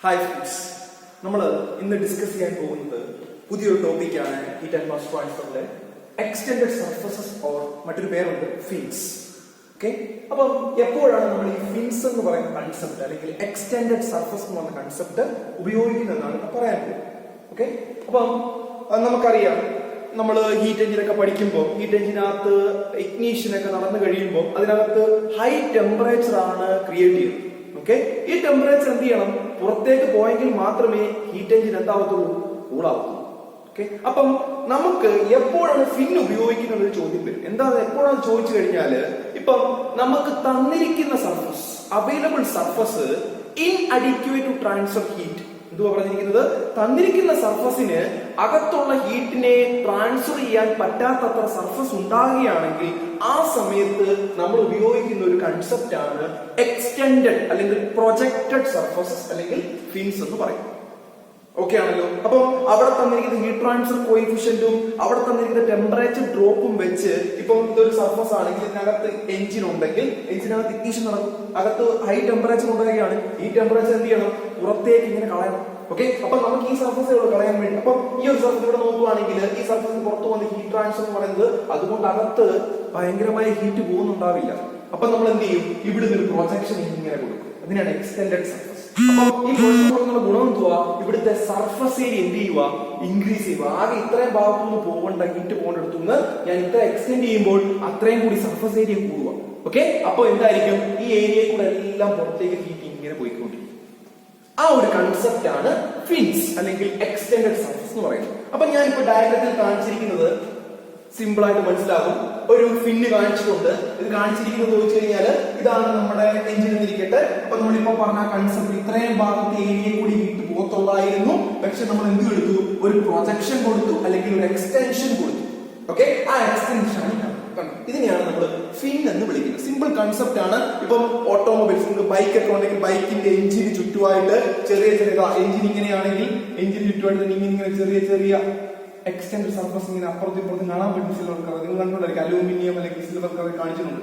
Hi friends, നമ്മൾ ഇന്ന് discuss ചെയ്യാൻ പോകുന്നത് പുതിയൊരു ടോപ്പിക്കാണ് ഹീറ്റ് ആൻഡ് മാസ് ട്രാൻസ്ഫറിലെ എക്സ്റ്റെൻഡഡ് സർഫസസ് ഓർ മറ്റൊരു പേരുണ്ട് ഫിൻസ്. ഓക്കെ, അപ്പം എപ്പോഴാണ് നമ്മൾ ഈ ഫിൻസ് എന്ന് പറയുന്ന കൺസെപ്റ്റ് അല്ലെങ്കിൽ എക്സ്റ്റെൻഡഡ് സർഫസ് എന്ന് പറയുന്ന കൺസെപ്റ്റ് ഉപയോഗിക്കുന്നതെന്നാണ് പറയാൻ പോകുന്നത്. ഓക്കെ, അപ്പം നമുക്കറിയാം, നമ്മൾ ഹീറ്റ് എഞ്ചിനൊക്കെ പഠിക്കുമ്പോൾ ഹീറ്റ് എഞ്ചിനകത്ത് ഇഗ്നീഷൻ ഒക്കെ നടന്നു കഴിയുമ്പോൾ അതിനകത്ത് ഹൈ ടെമ്പറേച്ചർ ആണ് ക്രിയേറ്റ് ചെയ്യുന്നത്. ഓക്കെ, ഈ ടെമ്പറേച്ചർ എന്ത് ചെയ്യണം, പുറത്തേക്ക് പോയെങ്കിൽ മാത്രമേ ഹീറ്റ് എഞ്ചിൻ എന്താവത്തുള്ളൂ, കൂളാവത്തുള്ളൂ. ഓക്കെ, അപ്പം നമുക്ക് എപ്പോഴാണ് ഫിൻ ഉപയോഗിക്കുന്ന ഒരു ചോദ്യം വരും. എന്താ എപ്പോഴാണ് ചോദിച്ചു കഴിഞ്ഞാല്, ഇപ്പം നമുക്ക് തന്നിരിക്കുന്ന surface, available surface inadequate to transfer heat. എന്തുവാ പറഞ്ഞിരിക്കുന്നത്, തന്നിരിക്കുന്ന സർഫസിന് അകത്തുള്ള ഹീറ്റിനെ ട്രാൻസ്ഫർ ചെയ്യാൻ പറ്റാത്തത്ര സർഫസ് ഉണ്ടാകുകയാണെങ്കിൽ ആ സമയത്ത് നമ്മൾ ഉപയോഗിക്കുന്ന ഒരു കൺസെപ്റ്റ് ആണ് എക്സ്റ്റെൻഡഡ് അല്ലെങ്കിൽ പ്രൊജക്റ്റഡ് സർഫസസ് അല്ലെങ്കിൽ ഫിൻസ് എന്ന് പറയും. ഓക്കെ ആണല്ലോ. അപ്പം അവിടെ തന്നിരിക്കുന്ന ഹീറ്റ് ട്രാൻസ്ഫർ കോയിഫിഷ്യന്റും അവിടെ തന്നിരിക്കുന്ന ടെമ്പറേച്ചർ ഡ്രോപ്പും വെച്ച്, ഇപ്പം ഇതൊരു സർഫസ് ആണെങ്കിൽ ഇതിനകത്ത് എഞ്ചിൻ ഉണ്ടെങ്കിൽ എഞ്ചിനകത്ത് ഇഗ്നിഷൻ നടക്കും, അകത്ത് ഹൈ ടെമ്പറേച്ചർ ഉണ്ടാകുകയാണ്. ഈ ടെമ്പറേച്ചർ എന്ത് ചെയ്യണം, പുറത്തേക്ക് ഇങ്ങനെ കളയണം. ഓക്കെ, അപ്പൊ നമുക്ക് ഈ സർഫസുകൾ കളയാൻ വേണ്ടി, അപ്പം ഈ ഒരു സർഫസ് ഇവിടെ നോക്കുവാണെങ്കിൽ ഈ സർഫസിന് പുറത്തു വന്ന ഹീറ്റ് ട്രാൻസ്ഫർ എന്ന് പറയുന്നത് അതുകൊണ്ട് അകത്ത് ഭയങ്കരമായ ഹീറ്റ് പോകുന്നുണ്ടാവില്ല. അപ്പൊ നമ്മൾ എന്ത് ചെയ്യും, ഇവിടുന്ന് ഒരു പ്രൊജക്ഷൻ ഇങ്ങനെ കൊടുക്കും. അതിനാണ് എക്സ്റ്റെൻഡഡ് സർഫസ്. അപ്പൊ ഈ പ്രൊജക്ഷൻ ഗുണം എന്തുവാ, ഇവിടുത്തെ സർഫസ് ഏരിയ എന്ത് ചെയ്യുക, ഇൻക്രീസ് ചെയ്യുക. ആകെ ഇത്രയും ഭാഗത്തുനിന്ന് പോകേണ്ട ഹീറ്റ് പോകേണ്ടടുത്തുനിന്ന് ഞാൻ ഇത്ര എക്സ്റ്റെൻഡ് ചെയ്യുമ്പോൾ അത്രയും കൂടി സർഫസ് ഏരിയ കൂടുക. ഓക്കെ, അപ്പൊ എന്തായിരിക്കും, ഈ ഏരിയയിൽ കൂടെ എല്ലാം പുറത്തേക്ക് ഹീറ്റ് ഇങ്ങനെ പോയിക്കൊണ്ടിരിക്കും. ആ ഒരു കൺസെപ്റ്റ് ആണ് ഫിൻസ് അല്ലെങ്കിൽ എക്സ്റ്റെൻഡഡ് സർഫസ് എന്ന് പറയുന്നത്. അപ്പൊ ഞാൻ ഇപ്പൊ ഡയഗ്രത്തിൽ കാണിച്ചിരിക്കുന്നത് സിമ്പിൾ ആയിട്ട് മനസ്സിലാകും. ഒരു ഫിന്ന് കാണിച്ചിട്ടുണ്ട്. ഇത് കാണിച്ചിരിക്കുന്നത് ചോദിച്ചു കഴിഞ്ഞാൽ ഇതാണ് നമ്മുടെ എഞ്ചിൻ എന്നിരിക്കട്ടെ. അപ്പൊ നമ്മളിപ്പോ പറഞ്ഞ കൺസെപ്റ്റ്, ഇത്രയും ഭാഗത്തെ ഏരിയ കൂടി ഹീറ്റ് പോകത്തുള്ളായിരുന്നു. പക്ഷെ നമ്മൾ എന്ത് എടുത്തു, ഒരു പ്രൊജക്ഷൻ കൊടുത്തു അല്ലെങ്കിൽ ഒരു എക്സ്റ്റൻഷൻ കൊടുത്തു. ഓക്കെ, ആ എക്സ്റ്റൻഷൻ ആണ് ഇതിനെയാണ് നമ്മൾ ഫിൻ എന്ന് വിളിക്കുന്നത്. സിമ്പിൾ കൺസെപ്റ്റ് ആണ്. ഇപ്പം ഓട്ടോമൊബൈൽസ്, നമുക്ക് ബൈക്ക് ഒക്കെ ഉണ്ടെങ്കിൽ ബൈക്കിന്റെ എഞ്ചിന് ചുറ്റുമായിട്ട് ചെറിയ ചെറിയ എഞ്ചിൻ ഇങ്ങനെയാണെങ്കിൽ എഞ്ചിന് ചുറ്റുമായിട്ട് ഇങ്ങനെ ചെറിയ ചെറിയ എക്സ്റ്റെൻഡ് സർഫസ് ഇങ്ങനെ അപ്പുറത്തും ഇപ്പുറത്തും കാണാൻ പറ്റും. സിൽവർ കളർ നിങ്ങൾ കണ്ടുകൊണ്ടായിരിക്കും, അലൂമിനിയം അല്ലെങ്കിൽ സിൽവർ കളർ കാണിച്ചിട്ടുണ്ട്,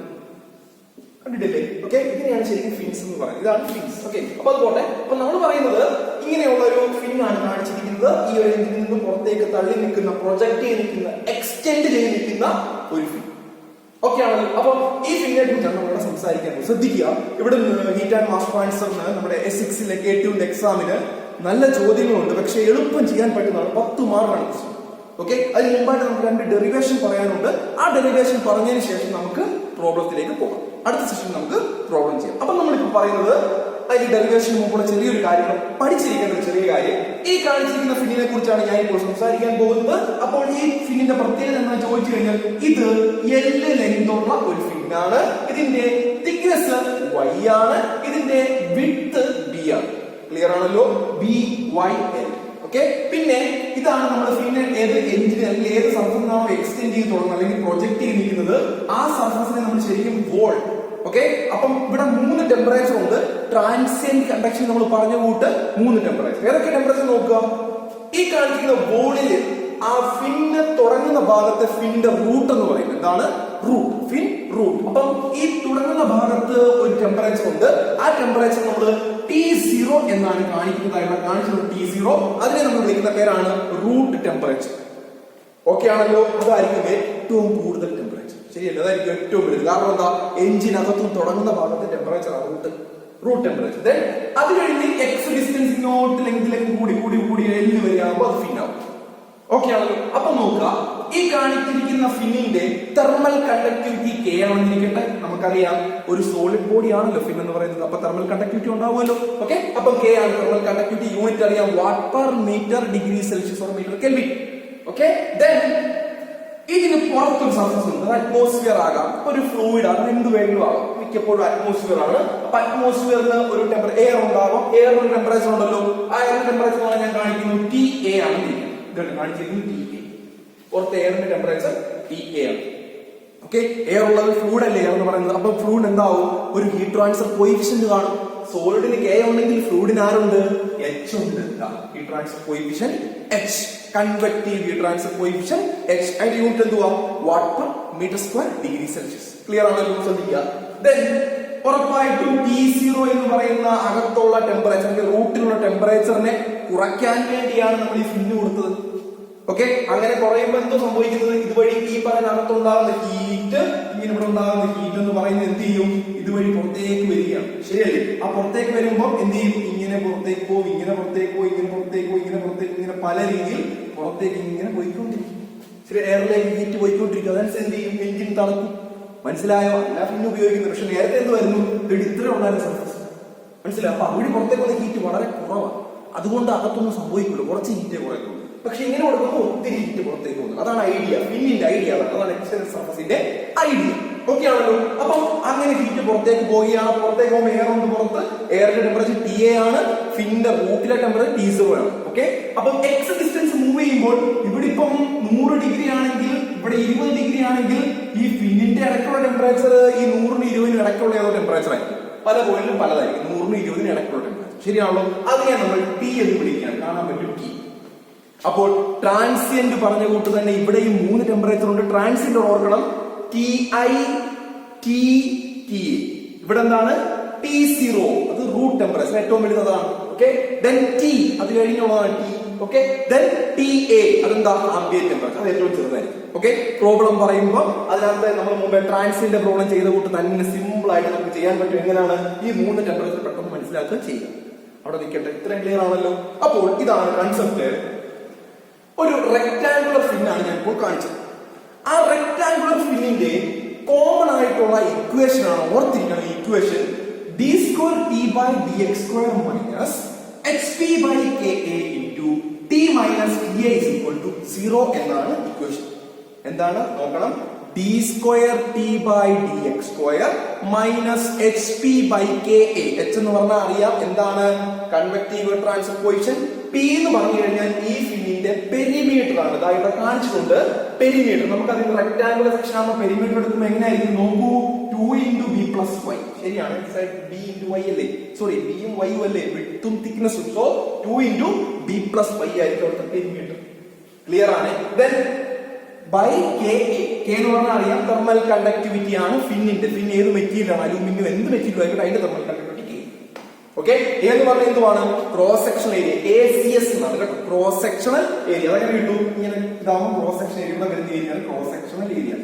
കണ്ടിട്ടില്ലേ? ഓക്കെ, ഇതിനെയാണ് ശരിക്കും ഫിൻസ് എന്ന് പറയുന്നത്. ഇതാണ് ഫിൻസ്. ഓക്കെ, അപ്പൊ അതുപോലെ അപ്പൊ നമ്മൾ പറയുന്നത് ഇങ്ങനെയുള്ള ഒരു ഫിൻ ആണ് കാണിച്ചിരിക്കുന്നത്. ഈ ഒരു എഞ്ചിനിൽ നിന്ന് പുറത്തേക്ക് തള്ളി നിൽക്കുന്ന, പ്രൊജക്ട് ചെയ്ത് നിൽക്കുന്ന, എക്സ്റ്റെൻഡ് ചെയ്ത് നിൽക്കുന്ന ഒരു ഫിൻ. ഓക്കെ ആണല്ലോ. അപ്പൊ ഈ ഫിന്നെ കുറിച്ചാണ് നമ്മളിവിടെ സംസാരിക്കാൻ. ശ്രദ്ധിക്കുക, ഇവിടെ ഹീറ്റ് ആൻഡ് മാസ് ട്രാൻസ്ഫറിന് നമ്മുടെ S6 K2 എക്സാമിന് നല്ല ചോദ്യങ്ങളുണ്ട്. പക്ഷെ എളുപ്പം ചെയ്യാൻ പറ്റുന്നതാണ്. 10 മാർക്കാണ് ക്വസ്റ്റ്യൻ. ഓക്കെ, അതിന് മുമ്പായിട്ട് നമുക്ക് 2 ഡെറിവേഷൻ പറയാനുണ്ട്. ആ ഡെറിവേഷൻ പറഞ്ഞതിന് ശേഷം നമുക്ക് പ്രോബ്ലത്തിലേക്ക് പോകാം. അടുത്ത സെഷൻ നമുക്ക് പ്രോബ്ലം ചെയ്യാം. അപ്പൊ നമ്മളിപ്പോ പറയുന്നത് അതിന്റെ ഡെറിവേഷന് മുമ്പുള്ള ചെറിയൊരു കാര്യം, പഠിച്ചിരിക്കേണ്ട ഒരു ചെറിയ കാര്യം, ഈ കാണിച്ചിരിക്കുന്ന ഫിന്നിനെ കുറിച്ചാണ് ഞാൻ ഇപ്പോൾ സംസാരിക്കാൻ പോകുന്നത്. അപ്പോൾ ഈ ഫിന്നിന്റെ പ്രത്യേകത എന്ന് ചോദിച്ചു കഴിഞ്ഞാൽ, ഇത് L ലെങ്ത് ഉള്ള ഒരു ഫിന്നാണ്. ഇതിന്റെ തിക്നെസ് Y ആണ്. ഇതിന്റെ വിഡ്ത് B ആണ്. ക്ലിയർ ആണല്ലോ, BYL. ഓക്കെ, പിന്നെ ഇതാണ് നമ്മുടെ ഫിൻ ഏത് എഞ്ചിൻ അല്ലെങ്കിൽ ഏത് സർഫസിനാണോ എക്സ്റ്റെൻഡ് ചെയ്ത് തുടങ്ങുന്നത് അല്ലെങ്കിൽ പ്രൊജക്ട് ചെയ്തിരിക്കുന്നത് ആ സർഫസിനെ നമ്മൾ ശരിക്കും വോൾ. ഓക്കെ, അപ്പം ഇവിടെ 3 ടെമ്പറേച്ചർ ഉണ്ട്. ട്രാൻസിയന്റ് കണ്ടക്ഷൻ നമ്മൾ പറഞ്ഞ കൂട്ട് 3 ടെമ്പറേച്ചർ. ഏതൊക്കെ ടെമ്പറേച്ചർ നോക്കുക, ഈ കാണിക്കുന്ന വോളില് ആ ഫിന്ന് തുടങ്ങുന്ന ഭാഗത്തെ ഫിന്റെ റൂട്ട് എന്ന് പറയും. എന്താണ് റൂട്ട്, ഫിൻ റൂട്ട്. അപ്പം ഈ തുടങ്ങുന്ന ഭാഗത്ത് ഒരു ടെമ്പറേച്ചർ ഉണ്ട്. ആ ടെമ്പറേച്ചർ നമ്മൾ T0 എന്നാണ് കാണിക്കുന്നത്. കാണിച്ചത് T0. അതിനെ നമ്മൾ വിളിക്കുന്ന പേരാണ് റൂട്ട് ടെമ്പറേച്ചർ. ഓക്കെ ആണല്ലോ. അതായിരിക്കും ഏറ്റവും കൂടുതൽ ടെമ്പറേച്ചർ. ശരിയല്ല, അതായിരിക്കും ഏറ്റവും വലുത്. കാരണം എന്താ, എഞ്ചിനകത്തും തുടങ്ങുന്ന ഭാഗത്തെ ടെമ്പറേച്ചർ റൂട്ട് ടെമ്പറേച്ചർ. അത് കഴിഞ്ഞ് എക്സ് ഡിസ്റ്റൻസ് ഇങ്ങോട്ട് ലെങ്തിലേക്ക് കൂടി കൂടി കൂടി L വരെയാകുമ്പോൾ അത് ഫിൻ ആവും. ഓക്കെ ആണല്ലോ. അപ്പൊ നോക്കുക, ഈ കാണിച്ചിരിക്കുന്ന ഫിന്നിന്റെ തെർമൽ കണ്ടക്ടിവിറ്റി K ആണെന്നിരിക്കട്ടെ. നമുക്കറിയാം ഒരു സോളിഡ് ബോഡി ആണല്ലോ ഫിൻ എന്ന് പറയുന്നത്. അപ്പൊ തെർമൽ കണ്ടക്ടിവിറ്റി ഉണ്ടാവുമല്ലോ. ഓക്കെ, അപ്പൊ K ആണ് തെർമൽ കണ്ടക്ടിവിറ്റി. യൂണിറ്റ് അറിയാം, watt per metre degree Celsius or metre kelvin. Okay, ഇതിന് പുറത്തൊരു സർഫസ് ഉണ്ട്. അത് അറ്റ്മോസ്ഫിയർ ആകാം, ഒരു ഫ്ലൂയിഡ് ആകാം, എന്ത് വേണമെങ്കിലും ആകാം. മിക്കപ്പോഴും അറ്റ്മോസ്ഫിയർ ആണ്. അപ്പൊ അറ്റ്മോസ്ഫിയറിന് ഒരു എയർ ഉണ്ടാകും. എയറിന് ഒരു ടെമ്പറേച്ചർ ഉണ്ടല്ലോ. ആ എയർ ടെമ്പറേച്ചർ ഞാൻ കാണിക്കുന്നു TA ആണ് കാണിച്ചിരിക്കുന്നത്. TA പുറത്തെ എയറിന്റെ ടെമ്പറേച്ചർ TA ആണ്. ഓക്കെ, എയർ ഉള്ളത് ഫ്ലൂയിഡ് അല്ലേ എയർ എന്ന് പറയുന്നത്. അപ്പൊ ഫ്ലൂയിഡ് എന്താവും, ഒരു ഹീറ്റ് ട്രാൻസ്ഫർ കോയിഫിഷ്യന്റ് കാണും. സോളിഡിന് K ഉണ്ടെങ്കിൽ ഫ്ലൂയിഡിന് ആരുണ്ട്, H ഉണ്ട്. Heat transfer coefficient H, convective heat transfer coefficient H. അതിന്റെ യൂണിറ്റ് എന്തുവാ, watt per metre square degree Celsius. Clear ആണല്ലോ, ശ്രദ്ധിക്കുക. ഉറപ്പായിട്ടും T0 എന്ന് പറയുന്ന അകത്തുള്ള ടെമ്പറേച്ചർ അല്ലെങ്കിൽ റൂട്ടിലുള്ള ടെമ്പറേച്ചറിനെ കുറയ്ക്കാൻ വേണ്ടിയാണ് നമ്മൾ ഈ ഫിൻ കൊടുത്തത്. ഓക്കെ, അങ്ങനെ കുറയുമ്പോൾ എന്തോ സംഭവിക്കുന്നത്, ഇതുവഴി ഈ പറയുന്ന അകത്തുണ്ടാകുന്ന ഹീറ്റ്, ഇങ്ങനെ ഇവിടെ ഉണ്ടാകുന്ന ഹീറ്റ് എന്ന് പറയുന്നത് എന്ത് ചെയ്യും, ഇതുവഴി പുറത്തേക്ക് വരികയാണ്. ശരിയല്ലേ? ആ പുറത്തേക്ക് വരുമ്പോൾ എന്ത് ചെയ്യും, ഇങ്ങനെ പുറത്തേക്ക് പോകും, ഇങ്ങനെ പുറത്തേക്ക് പോകും, ഇങ്ങനെ പുറത്തേക്ക് പോകും, ഇങ്ങനെ പുറത്തേക്ക്, ഇങ്ങനെ പല രീതിയിൽ പുറത്തേക്ക് ഇങ്ങനെ പോയിക്കൊണ്ടിരിക്കും. ശരി, എയറിലേക്ക് ഹീറ്റ് പോയിക്കൊണ്ടിരിക്കും. അതനുസരിച്ച് എന്ത് ചെയ്യും, എഞ്ചിൻ തണുക്കും. മനസ്സിലായോ? അല്ല പിന്നെ ഉപയോഗിക്കുന്നത്. പക്ഷെ നേരത്തെ എന്ത് വരുന്നു, ഇത്ര ഉണ്ടായിരുന്ന സർഫസ്. മനസ്സിലായോ? അപ്പൊ അവിടെ പുറത്തേക്കുള്ള ഹീറ്റ് വളരെ കുറവാണ്. അതുകൊണ്ട് അകത്തൊന്നും സംഭവിക്കില്ല, കുറച്ച് ഹീറ്റേ കുറയ്ക്കുള്ളൂ. പക്ഷെ ഇങ്ങനെ കൊടുക്കുമ്പോൾ ഒത്തിരി ഹീറ്റ് പുറത്തേക്ക് പോകുന്നു. അതാണ് ഐഡിയ, ഫിന്നിന്റെ ഐഡിയ. അതാണ് എക്സ്റ്റേണൽ സർഫസിന്റെ ഐഡിയ. ഓക്കെ ആണല്ലോ? അപ്പം അങ്ങനെ ഹീറ്റ് പുറത്തേക്ക് പോവുകയാണ്. പുറത്തേക്ക് പോകുമ്പോൾ എയർ ഉണ്ട് പുറത്ത്. എയറിന്റെ ടെമ്പറേച്ചർ TA ആണ്, ഫിന്നിന്റെ റൂട്ടിലെ ടെമ്പറേച്ചർ T0 ആണ്. ഓക്കെ, അപ്പം എക്സ് ഡിസ്റ്റൻസ് മൂവ് ചെയ്യുമ്പോൾ ഇവിടെ ഇപ്പം 100 ഡിഗ്രി ആണെങ്കിൽ, ഇവിടെ 20 ഡിഗ്രി ആണെങ്കിൽ, ഈ ഫിന്നിന്റെ ഇടയ്ക്കുള്ള ടെമ്പറേച്ചർ ഈ 100-നും 20-നും ഇടയ്ക്കുള്ള ഏതോ ടെമ്പറേച്ചർ ആയിരിക്കും. പല പോയിന്റിലും പലതായിരിക്കും. 100-നും 20-നും ഇടയ്ക്കുള്ള ടെമ്പറേച്ചർ. ശരിയാണല്ലോ? അതിനെ നമ്മൾ T എന്ന് വിളിക്കുകയാണ്. കാണാൻ പറ്റും T. അപ്പോൾ ട്രാൻസിയന്റ് പറഞ്ഞ കൂട്ട് തന്നെ ഇവിടെയും 3 ടെമ്പറേച്ചർ ഉണ്ട്. ട്രാൻസിയന്റ് ഓർക്കണം, TI, TTA. ഇവിടെ എന്താണ്, T0 അത് റൂട്ട് ടെമ്പറേച്ചർ, ഏറ്റവും വലുതാണ്. ഓക്കെ, ദെൻ T അത് കഴിഞ്ഞുള്ളതാണ് T. ഓക്കെ, ദെൻ TA അതെന്താ, ആംബിയന്റ് ടെമ്പറേച്ചർ, അത് ഏറ്റവും ചെറുതായിരിക്കും. ഓക്കെ, പ്രോബ്ലം പറയുമ്പോൾ അതിനകത്ത് നമ്മൾ മുമ്പേ ട്രാൻസിയന്റ് പ്രോബ്ലം ചെയ്ത കൂട്ട് തന്നെ സിമ്പിൾ ആയിട്ട് നമുക്ക് ചെയ്യാൻ പറ്റും. എങ്ങനെയാണ് ഈ 3 ടെമ്പറേച്ചർ പെട്ടെന്ന് മനസ്സിലാക്കുക ചെയ്യുക. അവിടെ നിൽക്കട്ടെ, ഇത്രയും ക്ലിയർ ആണല്ലോ? അപ്പോൾ ഇതാണ് കൺസെപ്റ്റ്. ഒരു റെക്ടാങ്കുലർ ഫിൻ ആണ് ഞാൻ ഇപ്പോൾ കാണിച്ചത്. ആ റെക്ടാങ്കുലർ ഫിന്നിന്റെ കോമൺ ആയിട്ടുള്ള ഇക്വേഷൻ ആണ്, ഓർത്തിരിക്കണം ഈ equation, d²T/dx² minus hp/ka into T minus TA is equal to 0 എന്നാണ് ഇക്വേഷൻ. എന്താണ് നോക്കണം, d²T/dx² മൈനസ് hp/ka. h എന്ന് പറഞ്ഞാൽ അറിയാം എന്താണ്, കൺവെക്റ്റീവ് ട്രാൻസ്ഫർ കോഎഫിഷ്യന്റ്. P എന്ന് പറഞ്ഞു കഴിഞ്ഞാൽ ഈ ഫിന്നിന്റെ പെരിമീറ്റർ ആണ്. ഇതാ ഇവിടെ കാണിച്ചിട്ടുണ്ട് പെരിമീറ്റർ. നമുക്ക് അതിന്റെ റെക്ടാങ്കുലർ സെക്ഷൻ ആകുമ്പോൾ പെരിമീറ്റർ എടുക്കുമ്പോൾ എങ്ങനെയായിരിക്കും നോക്കൂ, 2 × b + y. ശരിയാണ്, b × y അല്ലേ, സോറി b യും y യും അല്ലേ, വിഡ്ത്തും തിക്നെസ്സും. സോ 2 × b + y ആയിരിക്കും അവിടുത്തെ പെരിമീറ്റർ. ക്ലിയർ ആണ്? Then bye K. K എന്ന് പറഞ്ഞാൽ അറിയാം തെർമൽ കണ്ടക്ടിവിറ്റി ആണ് ഫിന്നിന്റെ. ഫിൻ ഏത് മെറ്റീരിയൽ ആണ്, അലൂമിനിയം എന്ത് മെറ്റീരിയൽ ആയിക്കോട്ടെ, അതിന്റെ തെർമൽ കണ്ടക്ടിവിറ്റി. ഓക്കെ, എന്ന് പറഞ്ഞാൽ എന്തുവാണ്, ക്രോസ് സെക്ഷണൽ ഏരിയ, ACS എന്നാണ് കേട്ടോ, ക്രോസ് സെക്ഷണൽ ഏരിയ. അതെങ്ങനെ കിട്ടും, ഇങ്ങനെ ഇതാവുമ്പോൾ ക്രോസ് സെക്ഷൻ ഏരിയ ഇവിടെ വരുന്ന area cross sectional area.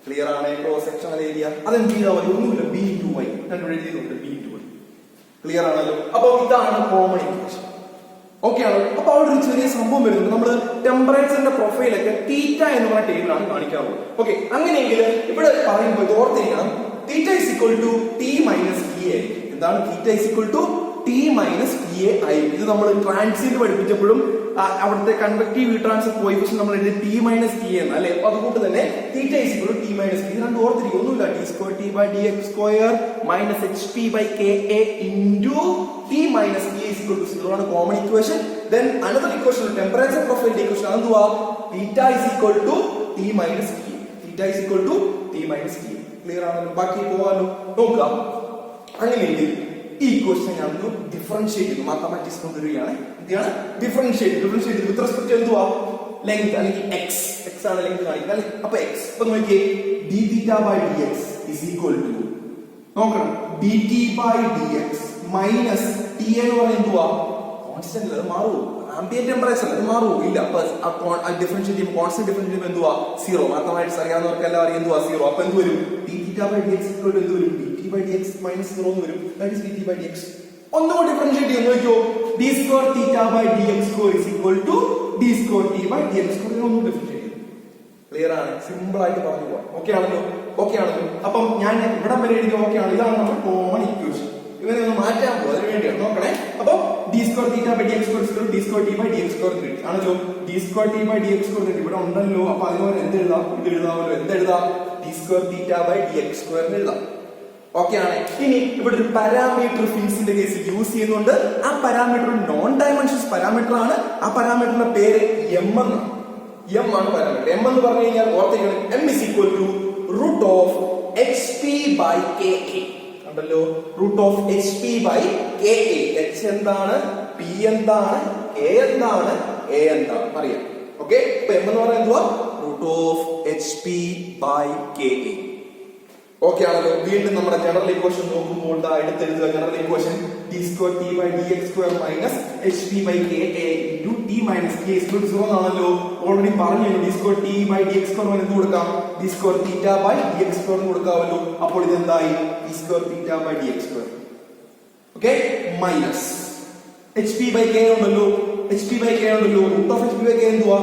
Clear ആണ്? ക്രോസ് സെക്ഷണൽ ഏരിയ അതെന്ത് ചെയ്താൽ മതി, ഒന്നുമില്ല, B × y. ഞാൻ എഴുതിയിട്ടുണ്ട് B × y. ക്ലിയർ ആണല്ലോ? അപ്പൊ ഇതാണ് കോമൺ ഇക്വേഷൻ. ഓക്കെ ആണോ? അപ്പൊ അവിടെ ഒരു ചെറിയ സംഭവം വരുന്നുണ്ട്. നമ്മൾ ടെമ്പറേച്ചറിന്റെ പ്രൊഫൈലൊക്കെ തീറ്റ എന്ന് പറഞ്ഞ ടേബിളാണ് കാണിക്കാറുള്ളത്. ഓക്കെ, അങ്ങനെയെങ്കിൽ ഇവിടെ പറയുമ്പോൾ ഇത് ഓർത്തിരിക്കണം, θ = T മൈനസ് TA ആയിരിക്കും. എന്താണ്, θ = T മൈനസ് TA ആയിരിക്കും. ഇത് നമ്മൾ ട്രാൻസിയന്റ് പഠിപ്പിച്ചപ്പോഴും അവിടുത്തെ കൺവെക്റ്റീവ് ട്രാൻസ്ഫർ കോഎഫിഷ്യന്റ് നമ്മൾ എഴുതി T മൈനസ് TA എന്ന് അല്ലെ. അപ്പൊ അതുകൊണ്ട് തന്നെ θ = T മൈനസ് TA. ഇത് രണ്ടും ഓർത്തിരിക്കും, ഒന്നുമില്ല, d²T/dx² minus hp/ka into T minus TA = 0 ആണ് common equation. Then another equation, temperature പ്രൊഫൈലിന്റെ ഇക്വേഷൻ, അതെന്തുവാ, θ = T minus TA. θ = T minus TA. Clear ആണല്ലോ? ബാക്കി പോവാലോ, നോക്കാം. അങ്ങനെയെങ്കിൽ ഈ ഇക്വേഷൻ ഞാൻ ഒന്ന് ഡിഫറൻഷിയേറ്റ് ചെയ്തു, മാത്തമാറ്റിക്സ് കൊണ്ടുവരികയാണ്. എന്താണ് ഡിഫറൻഷിയേറ്റ് വിത്ത് റെസ്പെക്ട് എന്തുവാ, ലെങ്ത് അല്ലെങ്കിൽ x ആണ് ലെങ്ത് കാണിക്കുന്നത് അല്ലെ. അപ്പൊ x ഇപ്പൊ നോക്കിയേ, dθ/dx is equal to നോക്കണം dt/dx മൈനസ് T എന്ന് പറഞ്ഞാൽ എന്തുവാ, കോൺസ്റ്റന്റ്. അത് മാറുമോ, ആംബിയന്റ് ടെമ്പറേച്ചർ അത് മാറുമോ, ഇല്ല. അപ്പൊ ഡിഫറൻഷിയേറ്റ് ചെയ്യുമ്പോൾ കോൺസ്റ്റന്റ് ഡിഫറൻഷിയേറ്റ് ചെയ്യുമ്പോൾ എന്തുവാ, 0. മാത്തമാറ്റിക്സ് അറിയാവുന്നവർക്ക് എല്ലാം അറിയാം എന്തുവാ 0. അപ്പൊ എന്ത് വരും, dθ/dx എന്ത് വരും, dt/dx മൈനസ് 0 എന്ന് വരും. That is dt/dx. ഒന്നുകൂടി ഡിഫറൻഷിയേറ്റ് ചെയ്ത് നോക്കിയോ, d²θ/dx² is equal to d²T/dx². ഒന്നും ഡിഫറൻഷിയേറ്റ് ചെയ്യും. ക്ലിയർ ആണ്? സിമ്പിൾ ആയിട്ട് പറഞ്ഞു പോവാം. ഓക്കെ ആണല്ലോ? ഓക്കെ ആണല്ലോ? അപ്പം ഞാൻ ഇവിടെ വരെ എഴുതി ഓക്കെ ആണ്. ഇതാണ് നമ്മുടെ കോമൺ ഇക്വേഷൻ. ഇവനെ ഒന്ന് മാറ്റാൻ പോകും, അതിന് വേണ്ടിയാണ് നോക്കണേ. അപ്പൊ d²θ/dx² d²T/dx² ആണല്ലോ. d²T/dx² ഇവിടെ ഉണ്ടല്ലോ. അപ്പൊ അതിന് എന്ത് എഴുതാം, ഇത് എഴുതാമല്ലോ. എന്തെഴുതാം, d²θ/dx² എഴുതാം. ഓക്കെ ആണ്? ഇനി ഇവിടെ ഒരു പാരാമീറ്റർ ഫിൻസിന്റെ കേസിൽ യൂസ് ചെയ്യുന്നുണ്ട്. ആ പാരാമീറ്റർ നോൺ ഡയമെൻഷൻസ് പാരാമീറ്റർ ആണ്. ആ പാരാമീറ്ററിന്റെ പേര് m എന്നാണ്. m ആണ് പാരാമീറ്റർ. m എന്ന് പറഞ്ഞു കഴിഞ്ഞാൽ ഓർത്തിരിക്കണം, m is equal to √hp/ka. കണ്ടല്ലോ, √hp/ka. h എന്താണ്, p എന്താണ്, k എന്താണ്, a എന്താണ് അറിയാം. ഓക്കെ, അപ്പൊ m എന്ന് പറയുന്നത് എന്തുവാ, √hp/ka. ഓക്കെ ആണല്ലോ. വീണ്ടും നമ്മുടെ ജനറൽ ഇക്വേഷൻ നോക്കുമ്പോൾ എടുത്തെഴുതുക. General equation d square t by dx square minus hp by ka into t minus k is equal to 0 ആണല്ലോ. ഓൾറെഡി പറഞ്ഞു d square t by dx square എന്ത് കൊടുക്കാം? d square theta by dx square കൊടുക്കാമല്ലോ. അപ്പോൾ ഇത് എന്തായി? d square theta by dx square. Okay, minus hp by k ഉണ്ടല്ലോ. hp by k ഉണ്ടല്ലോ. root of hp by k എന്തുവാ?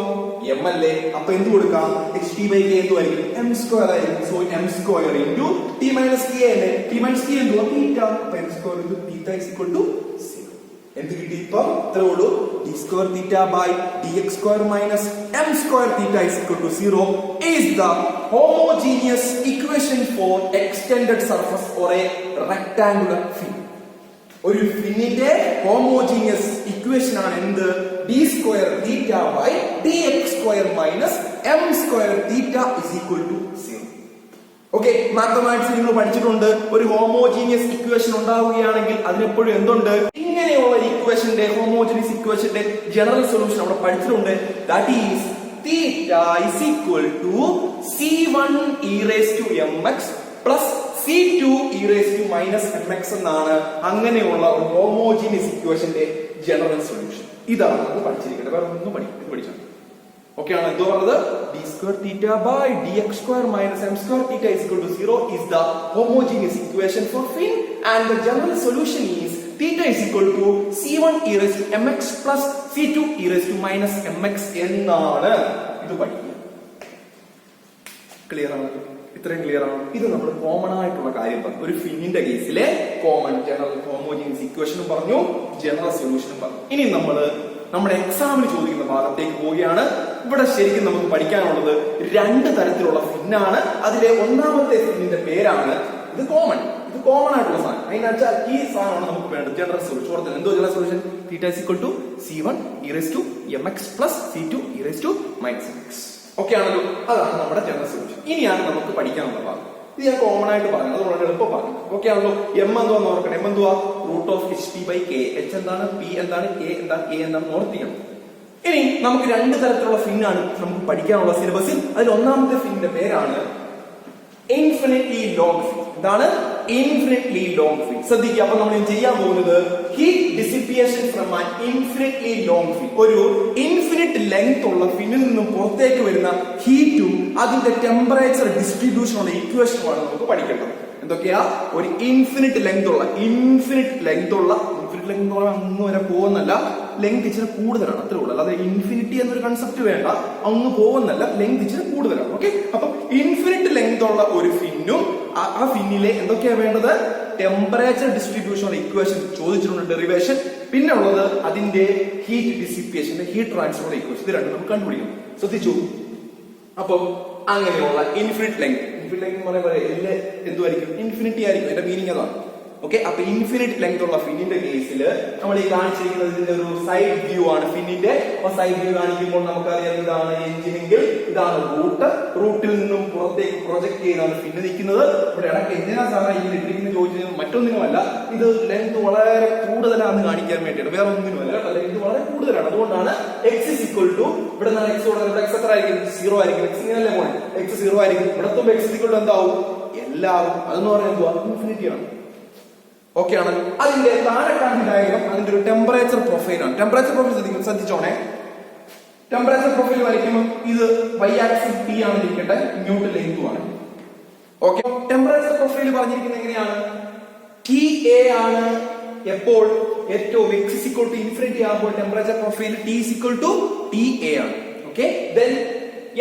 m അല്ലേ. അപ്പൊ എന്ത് കൊടുക്കാം? hp by k എന്തുവായിരിക്കും? m സ്ക്വയർ ആയിരിക്കും. So m square into t minus k അല്ലേ. t minus k എന്തുവാ? theta. അപ്പൊ m square into theta is equal to 0. എന്ത് കിട്ടി? ഇപ്പൊ ഇത്രേ ഉള്ളൂ. d square theta by dx square minus m square theta is equal to 0 is the homogeneous equation for extended surface or a rectangular fin. ഒരു ഫിന്നിന്റെ homogeneous equation ആണ് എന്ത്? d square theta by dx square minus m square theta is equal to 0. Okay, mathematics നിങ്ങൾ പഠിച്ചിട്ടുണ്ട്. ഒരു homogeneous equation ഉണ്ടാവുകയാണെങ്കിൽ അതിനെപ്പോഴും എന്തുണ്ട്? ഇങ്ങനെയുള്ള ഇക്വേഷന്റെ ഹോമോജീനിയസ് ഇക്വേഷന്റെ ജനറൽ സൊല്യൂഷൻ അവിടെ പഠിച്ചിട്ടുണ്ട്. That is theta is equal to c1 e raised to mx plus c2 e raised to minus mx എന്നാണ് അങ്ങനെയുള്ള ഒരു ഹോമോജീനിയസ് ഇക്വേഷന്റെ ജനറൽ സൊല്യൂഷൻ. ഇതാണ് നമ്മൾ പഠിച്ചിരിക്കുന്നത്. വേറെ ഒന്നും പഠിച്ചാൽ ഓക്കെ ആണ്. എന്തോ പറഞ്ഞത്? d square theta by dx square minus m square theta is equal to 0 is the homogeneous equation for fin and the general solution is theta is equal to c1 e raised to mx plus c2 e raised to minus mx എന്നാണ് ഇത് പഠിക്കുക. Clear ആണ്? ഇത്രയും clear ആണ്. ഇത് നമ്മൾ common ആയിട്ടുള്ള കാര്യം പറഞ്ഞു. ഒരു ഫിന്നിന്റെ കേസിലെ കോമൺ ജനറൽ ഹോമോജീനിയസ് ഇക്വേഷനും പറഞ്ഞു, ജനറൽ സൊല്യൂഷനും പറഞ്ഞു. ഇനി നമ്മൾ നമ്മുടെ എക്സാമിന് ചോദിക്കുന്ന ഭാഗത്തേക്ക് പോവുകയാണ്. ഇവിടെ ശരിക്കും നമുക്ക് പഠിക്കാനുള്ളത് രണ്ട് തരത്തിലുള്ള ഫിന്നാണ്. അതിലെ ഒന്നാമത്തെ ഫിന്നിന്റെ പേരാണ് ഇത് കോമൺ ആയിട്ടുള്ള സാധനം. അതിനകത്ത് ഈ സാധനമാണ് നമുക്ക് വേണ്ടത് ജനറൽ സൊല്യൂഷൻ. എന്തോ general solution? Theta is equal to c1 e raised to mx plus c2 e raised to minus mx. Okay ആണല്ലോ. അതാണ് നമ്മുടെ ജനറൽ സൊല്യൂഷൻ. ഇനിയാണ് നമുക്ക് പഠിക്കാനുള്ള ഭാഗം. ഇത് ഞാൻ കോമൺ ആയിട്ട് പറഞ്ഞു, അത് വളരെ എളുപ്പം പറഞ്ഞു. ഓക്കെ ആണല്ലോ. എം എന്തുവാന്ന് ഓർക്കണം. എം എന്തുവാ? Root of hp by k. h എന്താണ്? p എന്താണ്? k എന്താണ്? a എന്താണ്? ഓർത്തിക്കണം. ഇനി നമുക്ക് രണ്ട് തരത്തിലുള്ള ഫിന്നാണ് നമുക്ക് പഠിക്കാനുള്ള സിലബസിൽ. അതിൽ ഒന്നാമത്തെ ഫിന്നിന്റെ പേരാണ് ഇൻഫിനിറ്റ്ലി ലോങ് ഫിൻ. എന്താണ്? Infinitely long fin. ശ്രദ്ധിക്കുക. അപ്പൊ നമ്മൾ ചെയ്യാൻ പോകുന്നത് heat dissipation from an infinitely long fin. ഒരു ഇൻഫിനിറ്റ് ലെങ്ത് ഉള്ള ഫിന്നിൽ നിന്നും പുറത്തേക്ക് വരുന്ന ഹീറ്റും അതിന്റെ ടെമ്പറേച്ചർ ഡിസ്ട്രിബ്യൂഷനുള്ള ഇക്വേഷനുമാണ് നമുക്ക് പഠിക്കേണ്ടത്. എന്തൊക്കെയാ? ഒരു ഇൻഫിനിറ്റ് ലെങ്ത് ഉള്ള അങ്ങ് വരെ പോകുന്നല്ല, ലെങ്ത് ഇച്ചിരി കൂടുതലാണ്, അത്രേ ഉള്ളൂ. അല്ലാതെ ഇൻഫിനിറ്റി എന്നൊരു കൺസെപ്റ്റ് വേണ്ട, അങ്ങ് പോകുന്നല്ല, ലെങ്ത് ഇച്ചിരി കൂടുതലാണ്. ഓക്കെ, അപ്പൊ ഇൻഫിനിറ്റ് ലെങ്ത് ഉള്ള ഒരു ഫിന്നും ആ ഫിന്നിലെ എന്തൊക്കെയാ വേണ്ടത്? ടെമ്പറേച്ചർ ഡിസ്ട്രിബ്യൂഷൻ ഇക്വേഷൻ ചോദിച്ചിട്ടുണ്ട്, ഡെറിവേഷൻ. പിന്നെ ഉള്ളത് അതിന്റെ ഹീറ്റ് ഡിസിപ്പിയേഷൻ, ഹീറ്റ് ട്രാൻസ്ഫർ ഇക്വേഷൻ. ഇത് രണ്ടും നമുക്ക് കണ്ടുപിടിക്കണം. ശ്രദ്ധിച്ചു. അപ്പൊ അങ്ങനെയുള്ള ഇൻഫിനിറ്റ് ലെങ്ത് എന്ന് പറയുമ്പോൾ എന്തുമായിരിക്കും? ഇൻഫിനിറ്റി ആയിരിക്കും. എന്റെ മീനിങ് അതാണ്. ഓക്കെ, അപ്പൊ ഇൻഫിനിറ്റ് ലെങ്ത് ഉള്ള ഫിന്നിന്റെ കേസിൽ നമ്മൾ ഈ കാണിച്ചിരിക്കുന്നത് ഇതിന്റെ ഒരു സൈഡ് വ്യൂ ആണ് ഫിന്നിന്റെ. അപ്പൊ സൈഡ് വ്യൂ കാണിക്കുമ്പോൾ നമുക്കറിയാം ഇതാണ് എഞ്ചിനെങ്കിൽ ഇതാണ് റൂട്ടിൽ നിന്നും പുറത്തേക്ക് പ്രൊജക്ട് ചെയ്താണ് ഫിന്ന് നിൽക്കുന്നത്. ഇവിടെ ഇടയ്ക്ക് എന്തിനാ സാധാരണ ഈ ഇട്ടിരിക്കുന്ന ചോദിച്ചത് മറ്റൊന്നിനുമല്ല, ഇത് ലെങ്ത് വളരെ കൂടുതലാണെന്ന് കാണിക്കാൻ വേണ്ടിയാണ്, വേറെ ഒന്നിനുമല്ല. ലെങ്ത് വളരെ കൂടുതലാണ്. അതുകൊണ്ടാണ് എക്സ് ഇസ് ഈക്വൽ ടു ഇവിടെ എക്സ് ഇവിടെ എക്സ് എത്ര ആയിരിക്കും? 0 ആയിരിക്കും. എക്സ് ഇങ്ങനല്ലേ പോണേ? എക്സ് 0 ആയിരിക്കും. ഇവിടത്തും എക്സ് ഈക്വൽ ടു എന്താവും? എല്ലാവരും അതെന്ന് പറയുന്നത് ഇൻഫിനിറ്റി ആണ്. ഓക്കെ ആണല്ലോ. അതിന്റെ താഴെ കാണുന്ന ഡയഗ്രം അതിന്റെ ഒരു ടെമ്പറേച്ചർ പ്രൊഫൈലാണ്. ടെമ്പറേച്ചർ പ്രൊഫൈൽ ശ്രദ്ധിച്ചോണേ. ടെമ്പറേച്ചർ പ്രൊഫൈൽ വരയ്ക്കുമ്പോൾ ഇത് y ആക്സിസ് T ആണ് ഇരിക്കട്ടെ, ഇങ്ങോട്ട് ലെങ്ത് ആണ്. ഓക്കെ, ടെമ്പറേച്ചർ പ്രൊഫൈൽ പറഞ്ഞിരിക്കുന്നത് എങ്ങനെയാണ്? TA ആണ് എപ്പോൾ? ഏറ്റവും x is equal to infinity ആകുമ്പോൾ temperature profile T is equal to TA ആണ്. Okay, then